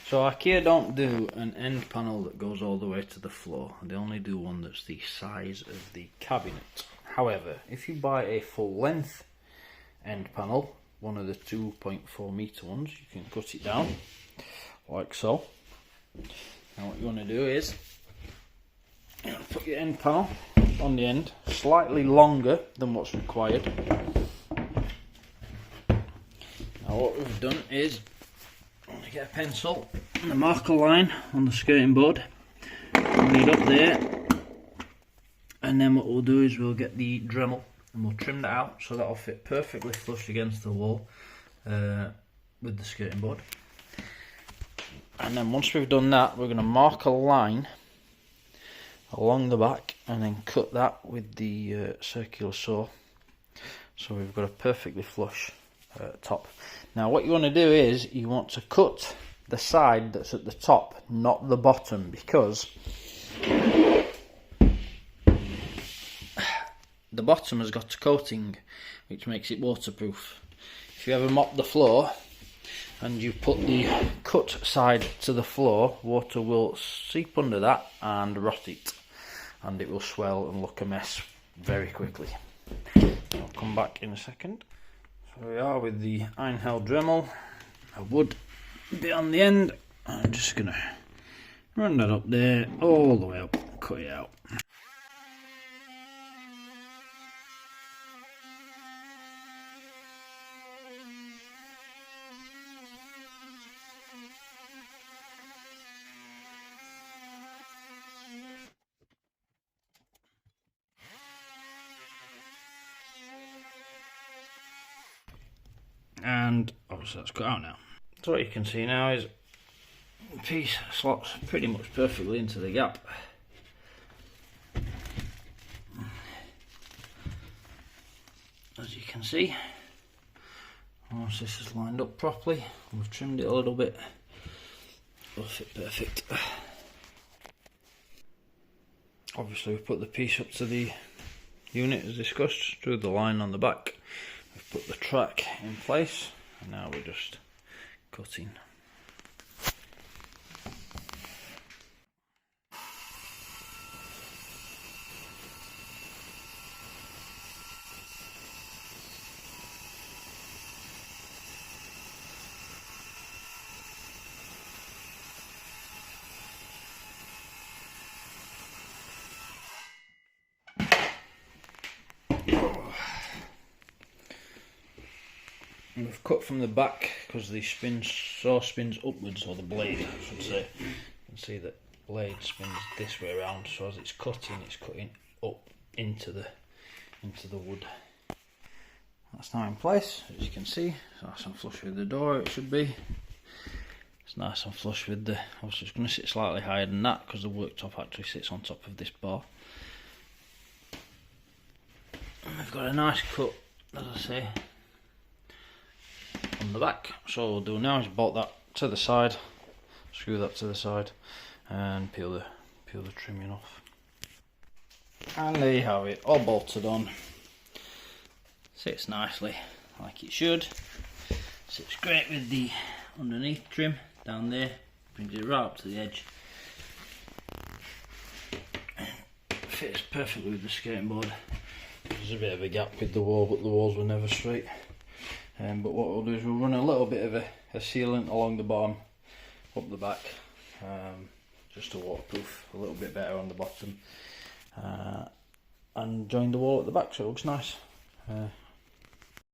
So Ikea don't do an end panel that goes all the way to the floor. They only do one that's the size of the cabinet. However, if you buy a full length end panel, one of the 2.4 metre ones, you can cut it down like so. Now what you want to do is put your end panel on the end, slightly longer than what's required. Now what we've done is get a pencil and a marker line on the skirting board, lead up there, and then what we'll do is we'll get the Dremel and we'll trim that out so that'll fit perfectly flush against the wall with the skirting board. And then once we've done that, we're going to mark a line along the back and then cut that with the circular saw, so we've got a perfectly flush top. Now what you want to do is you want to cut the side that's at the top, not the bottom, because the bottom has got a coating which makes it waterproof. If you ever mop the floor and you put the cut side to the floor, water will seep under that and rot it, and it will swell and look a mess very quickly. I'll come back in a second. So we are with the einhell Dremel, a wood bit on the end. I'm just going to run that up there, all the way up, and cut it out. And obviously that's cut out now. So what you can see now is the piece slots pretty much perfectly into the gap. As you can see, once this is lined up properly, we've trimmed it a little bit, it'll fit perfect. Obviously we've put the piece up to the unit as discussed, drew the line on the back. We've put the track in place and now we're just cutting. And we've cut from the back because the saw spins upwards, or the blade I should say. You can see that blade spins this way around, so as it's cutting up into the wood. That's now in place, as you can see. It's nice and flush with the door, it should be. It's nice and flush with the, obviously it's going to sit slightly higher than that because the worktop actually sits on top of this bar. And we've got a nice cut, as I say, on the back. So what we'll do now is bolt that to the side, screw that to the side, and peel the trimming off. And there you have it, all bolted on. Sits nicely like it should. Sits great with the underneath trim down there, brings it right up to the edge. Fits perfectly with the skirting board. There's a bit of a gap with the wall, but the walls were never straight. But what we'll do is we'll run a little bit of a sealant along the bottom, up the back, just to waterproof a little bit better on the bottom, and join the wall at the back so it looks nice.